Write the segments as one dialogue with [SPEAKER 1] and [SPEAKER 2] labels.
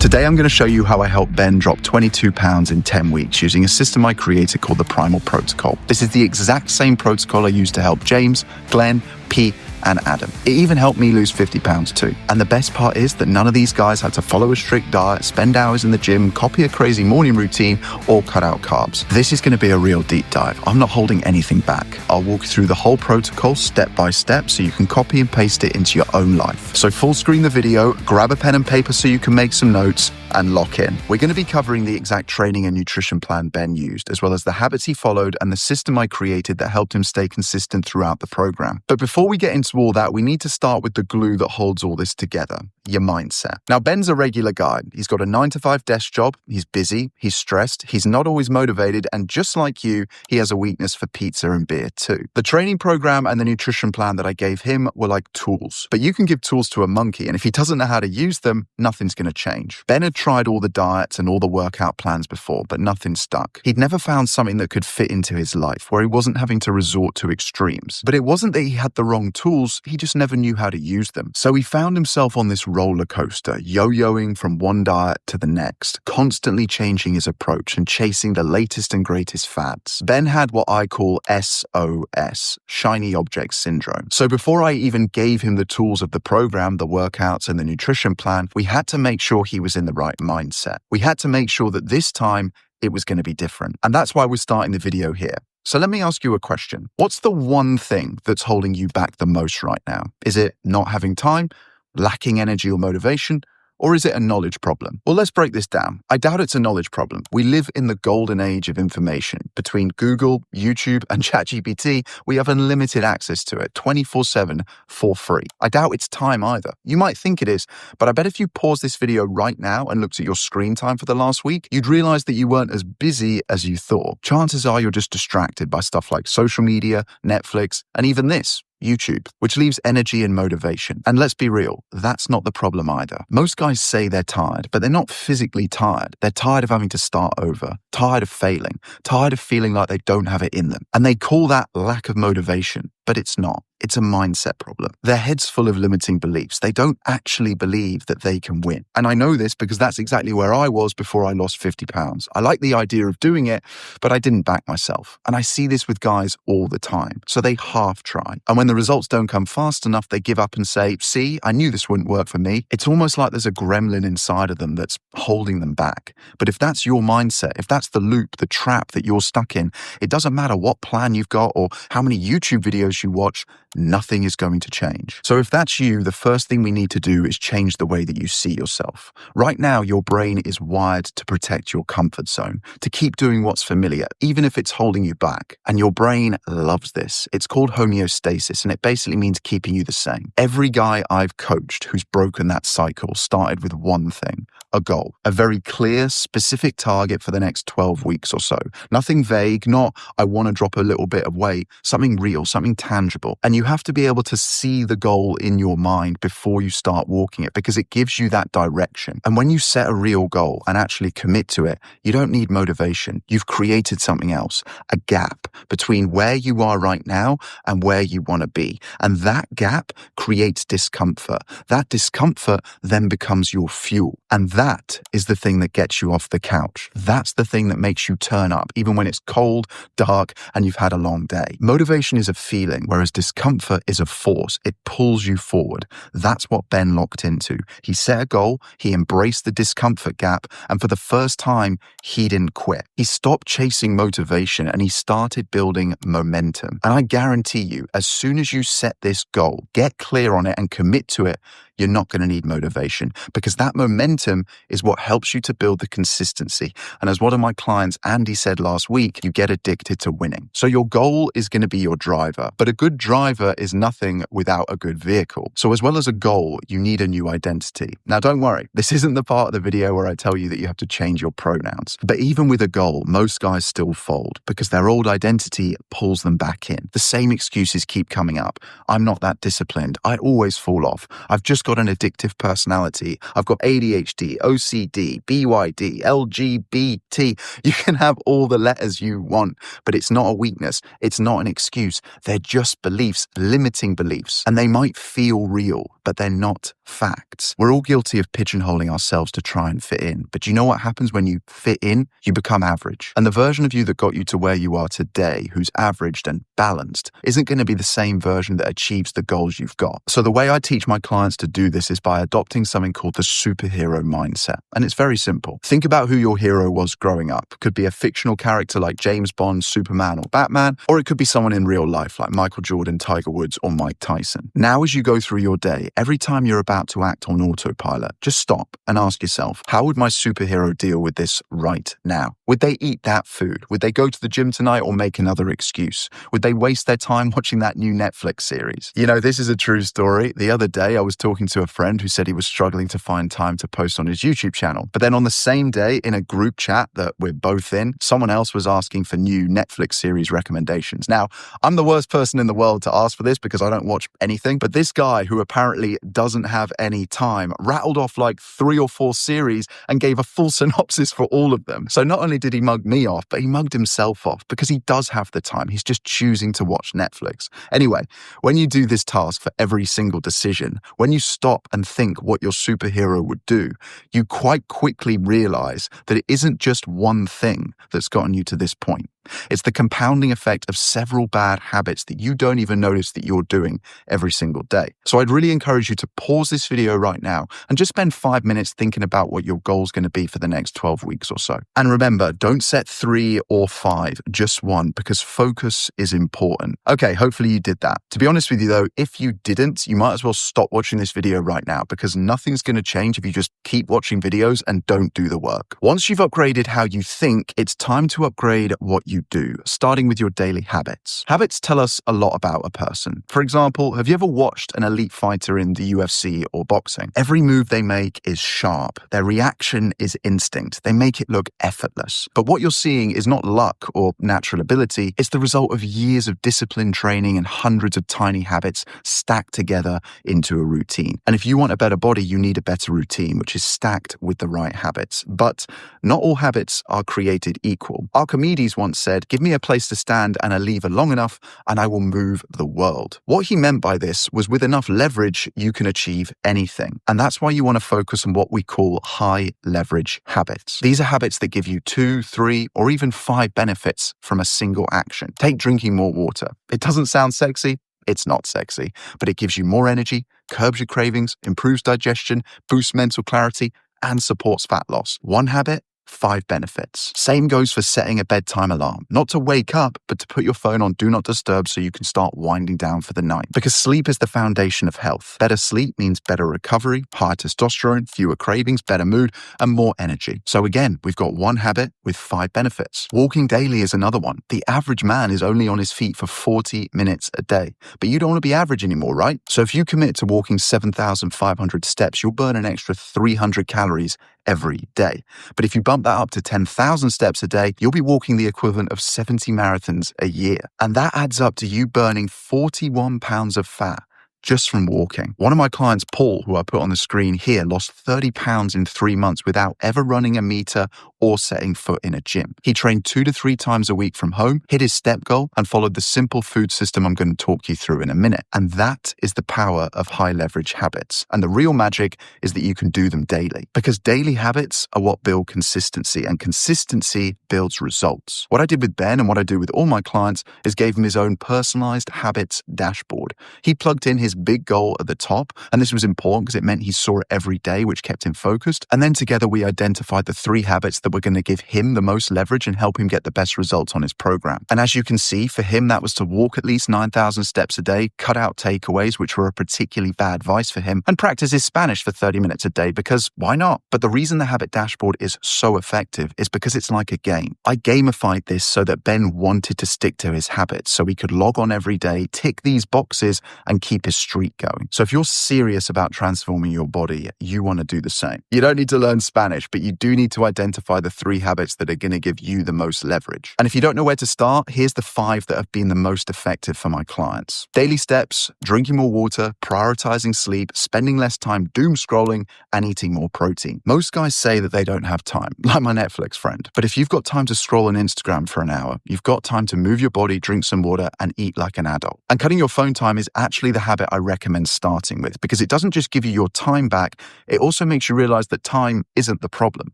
[SPEAKER 1] Today I'm going to show you how I helped Ben drop 22 pounds in 10 weeks using a system I created called the Primal Protocol. This is the exact same protocol I used to help James, Glenn, Pete, and Adam. It even helped me lose 50 pounds too. And the best part is that none of these guys had to follow a strict diet, spend hours in the gym, copy a crazy morning routine, or cut out carbs. This is going to be a real deep dive. I'm not holding anything back. I'll walk you through the whole protocol step by step so you can copy and paste it into your own life. So full screen the video, grab a pen and paper so you can make some notes, and lock in. We're going to be covering the exact training and nutrition plan Ben used, as well as the habits he followed and the system I created that helped him stay consistent throughout the program. But before we get into all that, we need to start with the glue that holds all this together, your mindset. Now, Ben's a regular guy. He's got a 9-to-5 desk job. He's busy. He's stressed. He's not always motivated. And just like you, he has a weakness for pizza and beer too. The training program and the nutrition plan that I gave him were like tools, but you can give tools to a monkey. And if he doesn't know how to use them, nothing's going to change. Ben had tried all the diets and all the workout plans before, but nothing stuck. He'd never found something that could fit into his life where he wasn't having to resort to extremes. But it wasn't that he had the wrong tools, he just never knew how to use them. So he found himself on this roller coaster, yo-yoing from one diet to the next, constantly changing his approach and chasing the latest and greatest fads. Ben had what I call SOS, shiny object syndrome. So before I even gave him the tools of the program, the workouts and the nutrition plan, we had to make sure he was in the right mindset. We had to make sure that this time it was going to be different. And that's why we're starting the video here. So let me ask you a question. What's the one thing that's holding you back the most right now? Is it not having time, lacking energy or motivation? Or is it a knowledge problem? Well, let's break this down. I doubt it's a knowledge problem. We live in the golden age of information. Between Google, YouTube, and ChatGPT, we have unlimited access to it 24/7 for free. I doubt it's time either. You might think it is, but I bet if you pause this video right now and looked at your screen time for the last week, you'd realize that you weren't as busy as you thought. Chances are you're just distracted by stuff like social media, Netflix, and even this, YouTube, which leaves energy and motivation. And let's be real, that's not the problem either. Most guys say they're tired, but they're not physically tired. They're tired of having to start over, tired of failing, tired of feeling like they don't have it in them. And they call that lack of motivation, but it's not. It's a mindset problem. Their head's full of limiting beliefs. They don't actually believe that they can win. And I know this because that's exactly where I was before I lost 50 pounds. I like the idea of doing it, but I didn't back myself. And I see this with guys all the time. So they half try. And when the results don't come fast enough, they give up and say, see, I knew this wouldn't work for me. It's almost like there's a gremlin inside of them that's holding them back. But if that's your mindset, if that's the loop, the trap that you're stuck in, it doesn't matter what plan you've got or how many YouTube videos you watch, nothing is going to change. So if that's you, the first thing we need to do is change the way that you see yourself. Right now, your brain is wired to protect your comfort zone, to keep doing what's familiar, even if it's holding you back. And your brain loves this. It's called homeostasis, and it basically means keeping you the same. Every guy I've coached who's broken that cycle started with one thing, a goal, a very clear, specific target for the next 12 weeks or so. Nothing vague, not I want to drop a little bit of weight, something real, something tangible. And you have to be able to see the goal in your mind before you start walking it because it gives you that direction. And when you set a real goal and actually commit to it, you don't need motivation. You've created something else, a gap between where you are right now and where you want to be. And that gap creates discomfort. That discomfort then becomes your fuel. And that is the thing that gets you off the couch. That's the thing that makes you turn up, even when it's cold, dark, and you've had a long day. Motivation is a feeling, whereas discomfort is a force. It pulls you forward. That's what Ben locked into. He set a goal, he embraced the discomfort gap, and for the first time, he didn't quit. He stopped chasing motivation and he started building momentum. And I guarantee you, as soon as you set this goal, get clear on it and commit to it, you're not going to need motivation because that momentum is what helps you to build the consistency. And as one of my clients, Andy, said last week, you get addicted to winning. So your goal is going to be your driver, but a good driver is nothing without a good vehicle. So as well as a goal, you need a new identity. Now, don't worry, this isn't the part of the video where I tell you that you have to change your pronouns. But even with a goal, most guys still fold because their old identity pulls them back in. The same excuses keep coming up. I'm not that disciplined. I always fall off. I've just got an addictive personality. I've got ADHD, OCD, BYD, LGBT. You can have all the letters you want, but it's not a weakness. It's not an excuse. They're just beliefs, limiting beliefs. And they might feel real, but they're not facts. We're all guilty of pigeonholing ourselves to try and fit in. But do you know what happens when you fit in? You become average. And the version of you that got you to where you are today, who's averaged and balanced, isn't going to be the same version that achieves the goals you've got. So the way I teach my clients to do this is by adopting something called the superhero mindset. And it's very simple. Think about who your hero was growing up. Could be a fictional character like James Bond, Superman, or Batman, or it could be someone in real life like Michael Jordan, Tiger Woods, or Mike Tyson. Now, as you go through your day, every time you're about to act on autopilot, just stop and ask yourself, how would my superhero deal with this right now? Would they eat that food? Would they go to the gym tonight or make another excuse? Would they waste their time watching that new Netflix series? You know, this is a true story. The other day, I was talking to a friend who said he was struggling to find time to post on his YouTube channel. But then on the same day, in a group chat that we're both in, someone else was asking for new Netflix series recommendations. Now, I'm the worst person in the world to ask for this because I don't watch anything, but this guy who apparently doesn't have any time rattled off like 3 or 4 series and gave a full synopsis for all of them. So not only did he mug me off, but he mugged himself off because he does have the time. He's just choosing to watch Netflix. Anyway, when you do this task for every single decision, when you stop and think what your superhero would do, you quite quickly realize that it isn't just one thing that's gotten you to this point. It's the compounding effect of several bad habits that you don't even notice that you're doing every single day. So I'd really encourage you to pause this video right now and just spend 5 minutes thinking about what your goal's going to be for the next 12 weeks or so. And remember, don't set 3 or 5, just 1, because focus is important. Okay, hopefully you did that. To be honest with you though, if you didn't, you might as well stop watching this video right now because nothing's going to change if you just keep watching videos and don't do the work. Once you've upgraded how you think, it's time to upgrade what you do, starting with your daily habits. Habits tell us a lot about a person. For example, have you ever watched an elite fighter in the UFC or boxing? Every move they make is sharp. Their reaction is instinct. They make it look effortless. But what you're seeing is not luck or natural ability. It's the result of years of disciplined training and hundreds of tiny habits stacked together into a routine. And if you want a better body, you need a better routine, which is stacked with the right habits. But not all habits are created equal. Archimedes once said, "Give me a place to stand and a lever long enough, and I will move the world." What he meant by this was with enough leverage, you can achieve anything. And that's why you want to focus on what we call high leverage habits. These are habits that give you 2, 3, or even 5 benefits from a single action. Take drinking more water. It doesn't sound sexy. It's not sexy, but it gives you more energy, curbs your cravings, improves digestion, boosts mental clarity, and supports fat loss. One habit, 5 benefits. Same goes for setting a bedtime alarm. Not to wake up, but to put your phone on Do Not Disturb so you can start winding down for the night. Because sleep is the foundation of health. Better sleep means better recovery, higher testosterone, fewer cravings, better mood, and more energy. So again, we've got one habit with 5 benefits. Walking daily is another one. The average man is only on his feet for 40 minutes a day. But you don't want to be average anymore, right? So if you commit to walking 7,500 steps, you'll burn an extra 300 calories every day. But if you bump that up to 10,000 steps a day, you'll be walking the equivalent of 70 marathons a year. And that adds up to you burning 41 pounds of fat just from walking. One of my clients, Paul, who I put on the screen here, lost 30 pounds in 3 months without ever running a meter or setting foot in a gym. He trained 2 to 3 times a week from home, hit his step goal, and followed the simple food system I'm going to talk you through in a minute. And that is the power of high leverage habits. And the real magic is that you can do them daily, because daily habits are what build consistency, and consistency builds results. What I did with Ben and what I do with all my clients is gave him his own personalized habits dashboard. He plugged in his big goal at the top, and this was important because it meant he saw it every day, which kept him focused. And then together we identified the 3 habits that were going to give him the most leverage and help him get the best results on his program. And as you can see, for him, that was to walk at least 9,000 steps a day, cut out takeaways, which were a particularly bad vice for him, and practice his Spanish for 30 minutes a day, because why not? But the reason the habit dashboard is so effective is because it's like a game. I gamified this so that Ben wanted to stick to his habits, so he could log on every day, tick these boxes, and keep his streak going. So if you're serious about transforming your body, you want to do the same. You don't need to learn Spanish, but you do need to identify identify the 3 habits that are going to give you the most leverage. And if you don't know where to start, here's the 5 that have been the most effective for my clients. Daily steps, drinking more water, prioritizing sleep, spending less time doom scrolling, and eating more protein. Most guys say that they don't have time, like my Netflix friend. But if you've got time to scroll on Instagram for an hour, you've got time to move your body, drink some water, and eat like an adult. And cutting your phone time is actually the habit I recommend starting with, because it doesn't just give you your time back, it also makes you realize that time isn't the problem.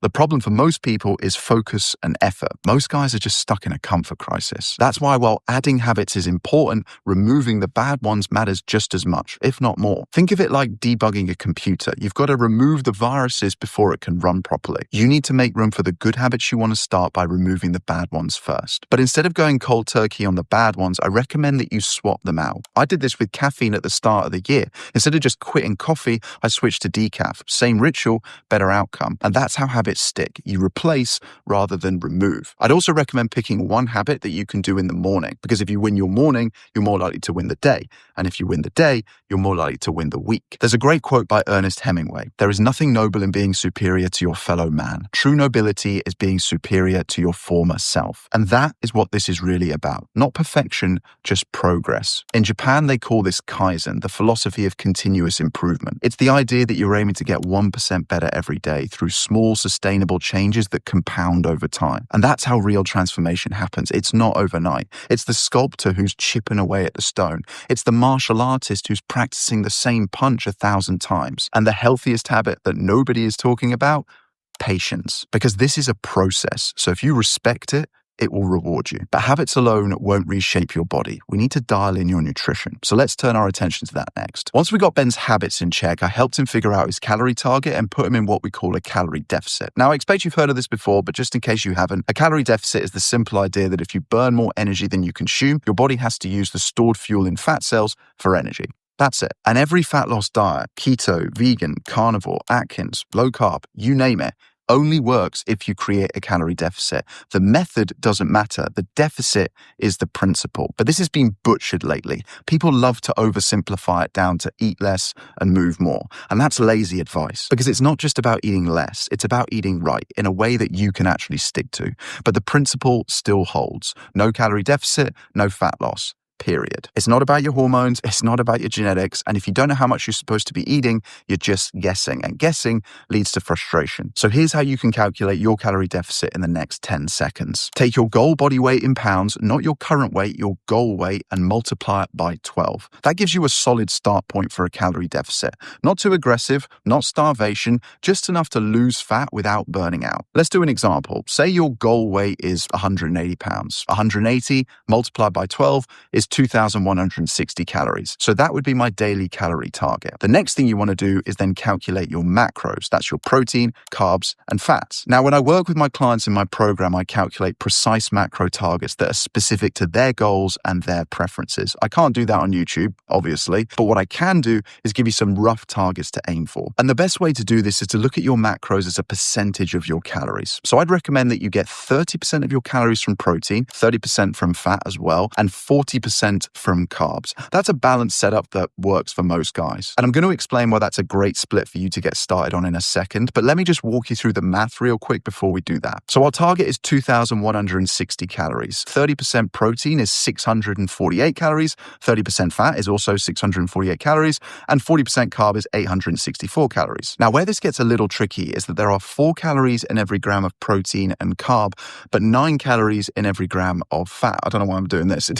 [SPEAKER 1] The problem for most people is focus and effort. Most guys are just stuck in a comfort crisis. That's why while adding habits is important, removing the bad ones matters just as much, if not more. Think of it like debugging a computer. You've got to remove the viruses before it can run properly. You need to make room for the good habits you want to start by removing the bad ones first. But instead of going cold turkey on the bad ones, I recommend that you swap them out. I did this with caffeine at the start of the year. Instead of just quitting coffee, I switched to decaf. Same ritual, better outcome. And that's how habits stick. You replace rather than remove. I'd also recommend picking one habit that you can do in the morning, because if you win your morning, you're more likely to win the day. And if you win the day, you're more likely to win the week. There's a great quote by Ernest Hemingway. There is nothing noble in being superior to your fellow man. True nobility is being superior to your former self. And that is what this is really about. Not perfection, just progress. In Japan, they call this Kaizen, the philosophy of continuous improvement. It's the idea that you're aiming to get 1% better every day through small, sustainable changes that compound over time. And that's how real transformation happens. It's not overnight. It's the sculptor who's chipping away at the stone. It's the martial artist who's practicing the same punch 1,000 times. And the healthiest habit that nobody is talking about, patience. Because this is a process. So if you respect it, it will reward you. But habits alone won't reshape your body. We need to dial in your nutrition. So let's turn our attention to that next. Once we got Ben's habits in check, I helped him figure out his calorie target and put him in what we call a calorie deficit. Now, I expect you've heard of this before, but just in case you haven't, a calorie deficit is the simple idea that if you burn more energy than you consume, your body has to use the stored fuel in fat cells for energy. That's it. And every fat loss diet, keto, vegan, carnivore, Atkins, low carb, you name it, only works if you create a calorie deficit. The method doesn't matter. The deficit is the principle. But this has been butchered lately. People love to oversimplify it down to eat less and move more. And that's lazy advice, because it's not just about eating less. It's about eating right in a way that you can actually stick to. But the principle still holds. No calorie deficit, no fat loss. Period. It's not about your hormones. It's not about your genetics. And if you don't know how much you're supposed to be eating, you're just guessing. And guessing leads to frustration. So here's how you can calculate your calorie deficit in the next 10 seconds. Take your goal body weight in pounds, not your current weight, your goal weight, and multiply it by 12. That gives you a solid start point for a calorie deficit. Not too aggressive, not starvation, just enough to lose fat without burning out. Let's do an example. Say your goal weight is 180 pounds. 180 multiplied by 12 is 2,160 calories. So that would be my daily calorie target. The next thing you want to do is then calculate your macros. That's your protein, carbs, and fats. Now, when I work with my clients in my program, I calculate precise macro targets that are specific to their goals and their preferences. I can't do that on YouTube, obviously, but what I can do is give you some rough targets to aim for. And the best way to do this is to look at your macros as a percentage of your calories. So I'd recommend that you get 30% of your calories from protein, 30% from fat as well, and 40% from carbs. That's a balanced setup that works for most guys. And I'm going to explain why that's a great split for you to get started on in a second, but let me just walk you through the math real quick before we do that. So our target is 2,160 calories. 30% protein is 648 calories, 30% fat is also 648 calories, and 40% carb is 864 calories. Now, where this gets a little tricky is that there are 4 calories in every gram of protein and carb, but 9 calories in every gram of fat. I don't know why I'm doing this.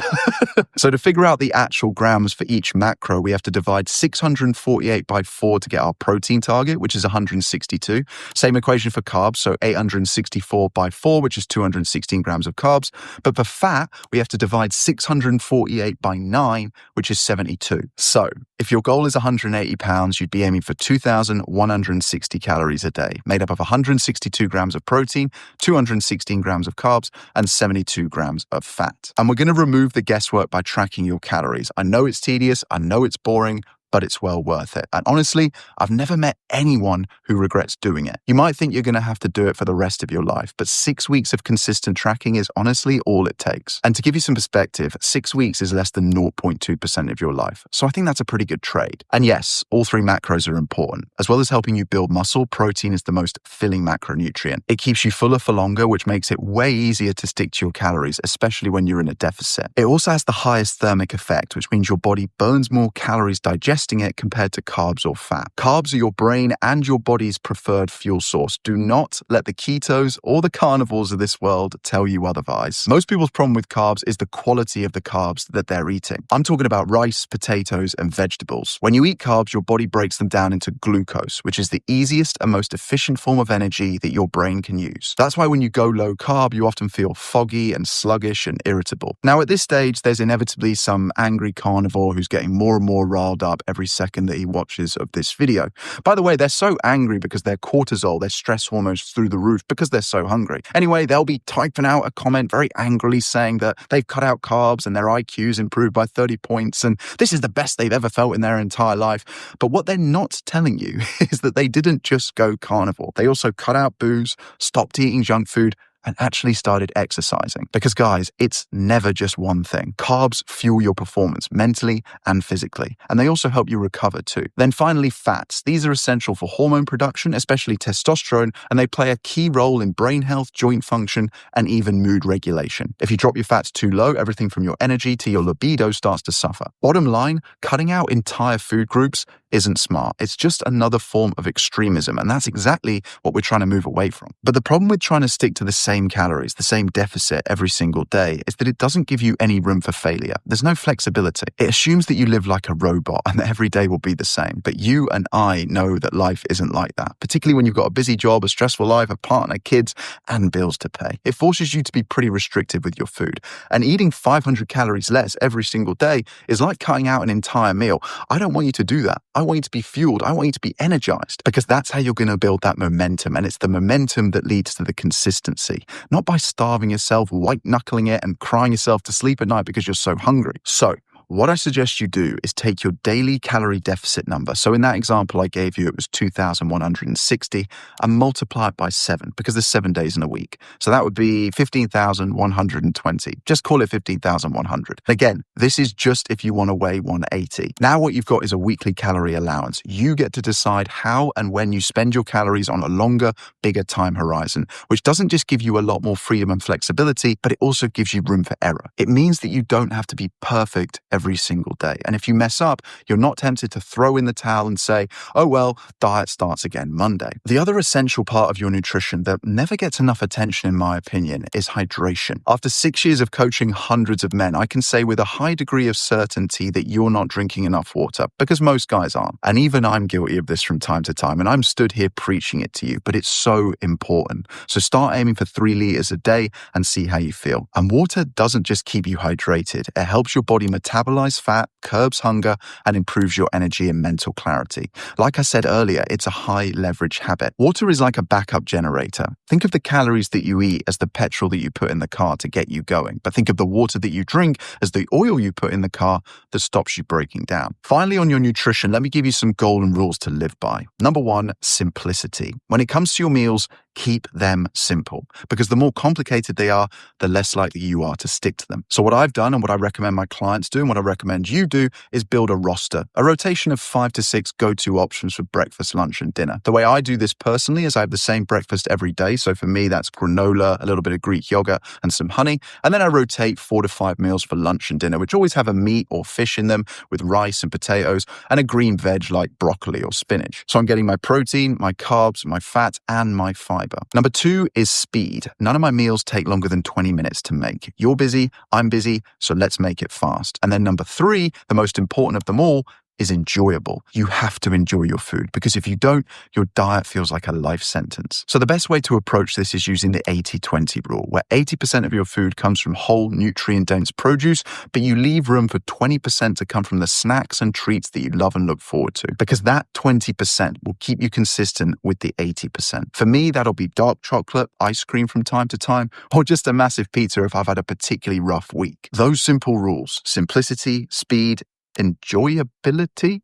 [SPEAKER 1] So to figure out the actual grams for each macro, we have to divide 648 by 4 to get our protein target, which is 162. Same equation for carbs, so 864 by 4, which is 216 grams of carbs. But for fat, we have to divide 648 by 9, which is 72. So if your goal is 180 pounds, you'd be aiming for 2,160 calories a day, made up of 162 grams of protein, 216 grams of carbs, and 72 grams of fat. And we're going to remove the guesswork by tracking your calories. I know it's tedious. I know it's boring. but it's well worth it. And honestly, I've never met anyone who regrets doing it. You might think you're going to have to do it for the rest of your life, but 6 weeks of consistent tracking is honestly all it takes. And to give you some perspective, 6 weeks is less than 0.2% of your life. So I think that's a pretty good trade. And yes, all three macros are important. As well as helping you build muscle, protein is the most filling macronutrient. It keeps you fuller for longer, which makes it way easier to stick to your calories, especially when you're in a deficit. It also has the highest thermic effect, which means your body burns more calories digesting it compared to carbs or fat. Carbs are your brain and your body's preferred fuel source. Do not let the ketos or the carnivores of this world tell you otherwise. Most people's problem with carbs is the quality of the carbs that they're eating. I'm talking about rice, potatoes, and vegetables. When you eat carbs, your body breaks them down into glucose, which is the easiest and most efficient form of energy that your brain can use. That's why when you go low carb, you often feel foggy and sluggish and irritable. Now, at this stage, there's inevitably some angry carnivore who's getting more and more riled up every second that he watches of this video. By the way, they're so angry because their cortisol, their stress hormones through the roof because they're so hungry. Anyway, they'll be typing out a comment very angrily saying that they've cut out carbs and their IQ's improved by 30 points and this is the best they've ever felt in their entire life. But what they're not telling you is that they didn't just go carnivore. They also cut out booze, stopped eating junk food, and actually started exercising. Because guys, it's never just one thing. Carbs fuel your performance mentally and physically, and they also help you recover too. Then finally, fats. These are essential for hormone production, especially testosterone, and they play a key role in brain health, joint function, and even mood regulation. If you drop your fats too low, everything from your energy to your libido starts to suffer. Bottom line, cutting out entire food groups isn't smart. It's just another form of extremism, and that's exactly what we're trying to move away from. But the problem with trying to stick to the same calories, the same deficit every single day, is that it doesn't give you any room for failure. There's no flexibility. It assumes that you live like a robot and that every day will be the same. But you and I know that life isn't like that, particularly when you've got a busy job, a stressful life, a partner, kids, and bills to pay. It forces you to be pretty restrictive with your food. And eating 500 calories less every single day is like cutting out an entire meal. I don't want you to do that. I want you to be fueled. I want you to be energized, because that's how you're going to build that momentum. And it's the momentum that leads to the consistency, not by starving yourself, white knuckling it and crying yourself to sleep at night because you're so hungry. So what I suggest you do is take your daily calorie deficit number. So in that example I gave you, it was 2,160, and multiply it by 7 because there's 7 days in a week. So that would be 15,120. Just call it 15,100. Again, this is just if you want to weigh 180. Now what you've got is a weekly calorie allowance. You get to decide how and when you spend your calories on a longer, bigger time horizon, which doesn't just give you a lot more freedom and flexibility, but it also gives you room for error. It means that you don't have to be perfect every single day. And if you mess up, you're not tempted to throw in the towel and say, oh, well, diet starts again Monday. The other essential part of your nutrition that never gets enough attention, in my opinion, is hydration. After 6 years of coaching hundreds of men, I can say with a high degree of certainty that you're not drinking enough water, because most guys aren't. And even I'm guilty of this from time to time, and I'm stood here preaching it to you, but it's so important. So start aiming for 3 liters a day and see how you feel. And water doesn't just keep you hydrated. It helps your body metabolize fat, curbs hunger, and improves your energy and mental clarity. Like I said earlier, it's a high leverage habit. Water is like a backup generator. Think of the calories that you eat as the petrol that you put in the car to get you going. But think of the water that you drink as the oil you put in the car that stops you breaking down. Finally, on your nutrition, let me give you some golden rules to live by. Number 1, simplicity. When it comes to your meals, keep them simple, because the more complicated they are, the less likely you are to stick to them. So what I've done and what I recommend my clients do and what I recommend you do is build a roster, a rotation of 5 to 6 go-to options for breakfast, lunch, and dinner. The way I do this personally is I have the same breakfast every day. So for me, that's granola, a little bit of Greek yogurt, and some honey. And then I rotate 4 to 5 meals for lunch and dinner, which always have a meat or fish in them with rice and potatoes and a green veg like broccoli or spinach. So I'm getting my protein, my carbs, my fat, and my fiber. Number 2 is speed. None of my meals take longer than 20 minutes to make. You're busy, I'm busy, so let's make it fast. And then number 3, the most important of them all, is enjoyable. You have to enjoy your food, because if you don't, your diet feels like a life sentence. So the best way to approach this is using the 80-20 rule, where 80% of your food comes from whole, nutrient-dense produce, but you leave room for 20% to come from the snacks and treats that you love and look forward to, because that 20% will keep you consistent with the 80%. For me, that'll be dark chocolate, ice cream from time to time, or just a massive pizza if I've had a particularly rough week. Those simple rules, simplicity, speed, enjoyability,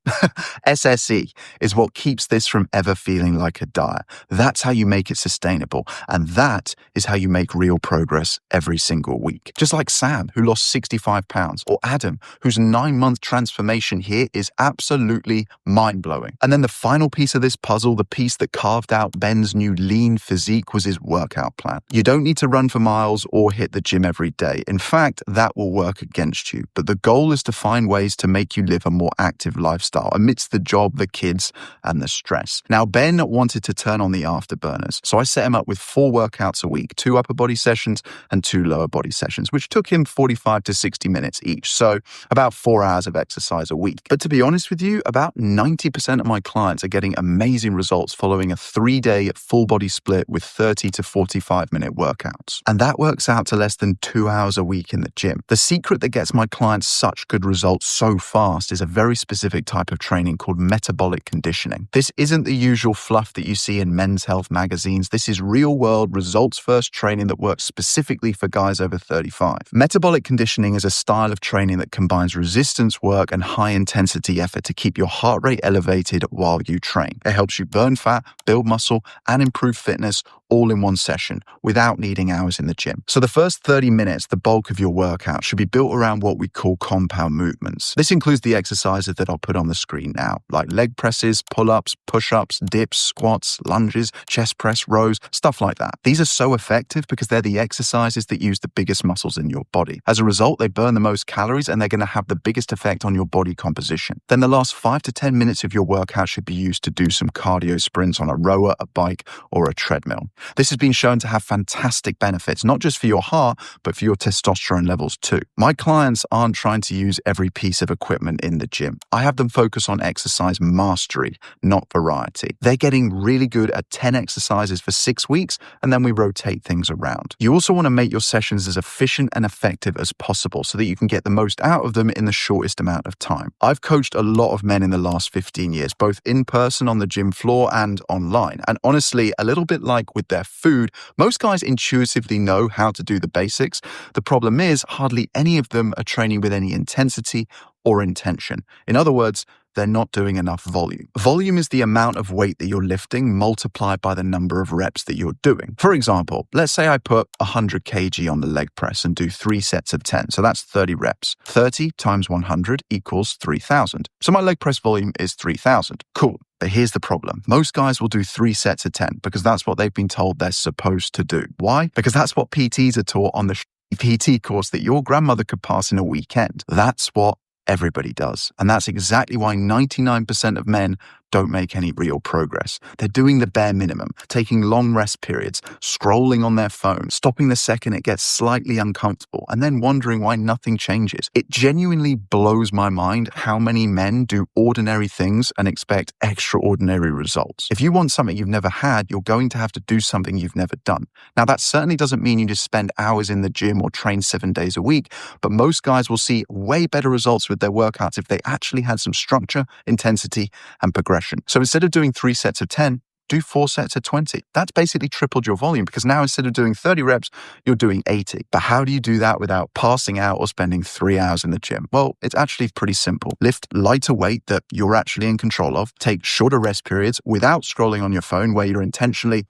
[SPEAKER 1] SSE, is what keeps this from ever feeling like a diet. That's how you make it sustainable. And that is how you make real progress every single week. Just like Sam, who lost 65 pounds, or Adam, whose 9-month transformation here is absolutely mind-blowing. And then the final piece of this puzzle, the piece that carved out Ben's new lean physique, was his workout plan. You don't need to run for miles or hit the gym every day. In fact, that will work against you. But the goal is to find ways to make you live a more active lifestyle amidst the job, the kids, and the stress. Now, Ben wanted to turn on the afterburners, so I set him up with 4 workouts a week, 2 upper body sessions and 2 lower body sessions, which took him 45 to 60 minutes each, so about 4 hours of exercise a week. But to be honest with you, about 90% of my clients are getting amazing results following a 3-day full body split with 30 to 45-minute workouts. And that works out to less than 2 hours a week in the gym. The secret that gets my clients such good results so fast is a very specific type of training called metabolic conditioning. This isn't the usual fluff that you see in men's health magazines. This is real-world, results-first training that works specifically for guys over 35. Metabolic conditioning is a style of training that combines resistance work and high-intensity effort to keep your heart rate elevated while you train. It helps you burn fat, build muscle, and improve fitness all in one session without needing hours in the gym. So the first 30 minutes, the bulk of your workout, should be built around what we call compound movements. This includes the exercises that I'll put on the screen now, like leg presses, pull-ups, push-ups, dips, squats, lunges, chest press, rows, stuff like that. These are so effective because they're the exercises that use the biggest muscles in your body. As a result, they burn the most calories and they're going to have the biggest effect on your body composition. Then the last 5 to 10 minutes of your workout should be used to do some cardio sprints on a rower, a bike, or a treadmill. This has been shown to have fantastic benefits, not just for your heart, but for your testosterone levels too. My clients aren't trying to use every piece of equipment in the gym. I have them focus on exercise mastery, not variety. They're getting really good at 10 exercises for 6 weeks, and then we rotate things around. You also want to make your sessions as efficient and effective as possible so that you can get the most out of them in the shortest amount of time. I've coached a lot of men in the last 15 years, both in person on the gym floor and online. And honestly, a little bit like with their food, most guys intuitively know how to do the basics. The problem is hardly any of them are training with any intensity or intention. In other words, they're not doing enough volume. Volume is the amount of weight that you're lifting multiplied by the number of reps that you're doing. For example, let's say I put 100 kg on the leg press and do 3 sets of 10. So that's 30 reps. 30 times 100 equals 3,000. So my leg press volume is 3,000. Cool. But here's the problem. Most guys will do 3 sets of 10 because that's what they've been told they're supposed to do. Why? Because that's what PTs are taught on the PT course that your grandmother could pass in a weekend. That's what everybody does. And that's exactly why 99% of men don't make any real progress. They're doing the bare minimum, taking long rest periods, scrolling on their phone, stopping the second it gets slightly uncomfortable, and then wondering why nothing changes. It genuinely blows my mind how many men do ordinary things and expect extraordinary results. If you want something you've never had, you're going to have to do something you've never done. Now, that certainly doesn't mean you just spend hours in the gym or train 7 days a week, but most guys will see way better results with their workouts if they actually had some structure, intensity, and progression. So instead of doing 3 sets of 10, do 4 sets of 20. That's basically tripled your volume because now instead of doing 30 reps, you're doing 80. But how do you do that without passing out or spending 3 hours in the gym? Well, it's actually pretty simple. Lift lighter weight that you're actually in control of. Take shorter rest periods without scrolling on your phone where you're intentionally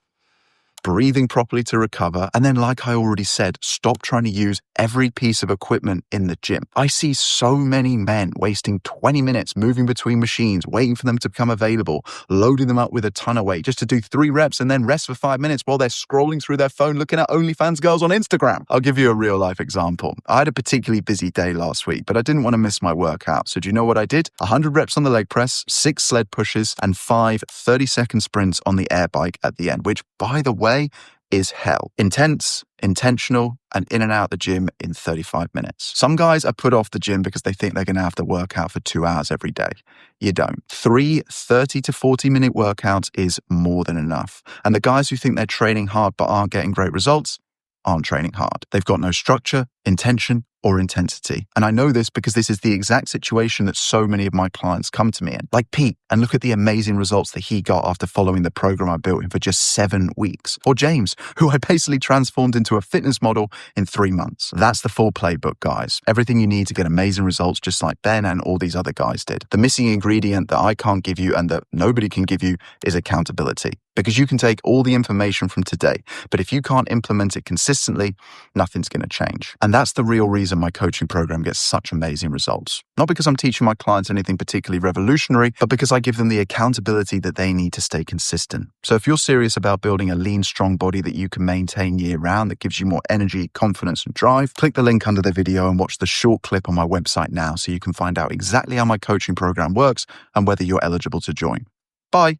[SPEAKER 1] breathing properly to recover. And then, like I already said, stop trying to use every piece of equipment in the gym. I see so many men wasting 20 minutes moving between machines, waiting for them to become available, loading them up with a ton of weight just to do 3 reps and then rest for 5 minutes while they're scrolling through their phone looking at OnlyFans girls on Instagram. I'll give you a real life example. I had a particularly busy day last week, but I didn't want to miss my workout. So do you know what I did? 100 reps on the leg press, 6 sled pushes, and 5 30-second sprints on the air bike at the end, which, by the way, is hell. Intense, intentional, and in and out the gym in 35 minutes. Some guys are put off the gym because they think they're going to have to work out for 2 hours every day. You don't. 3 30 to 40-minute workouts is more than enough. And the guys who think they're training hard but aren't getting great results aren't training hard. They've got no structure, intention, or intensity. And I know this because this is the exact situation that so many of my clients come to me in. Like Pete, and look at the amazing results that he got after following the program I built him for just 7 weeks. Or James, who I basically transformed into a fitness model in 3 months. That's the full playbook, guys. Everything you need to get amazing results just like Ben and all these other guys did. The missing ingredient that I can't give you and that nobody can give you is accountability. Because you can take all the information from today, but if you can't implement it consistently, nothing's going to change. And that's the real reason my coaching program gets such amazing results. Not because I'm teaching my clients anything particularly revolutionary, but because I give them the accountability that they need to stay consistent. So if you're serious about building a lean, strong body that you can maintain year round, that gives you more energy, confidence, and drive, click the link under the video and watch the short clip on my website now so you can find out exactly how my coaching program works and whether you're eligible to join. Bye.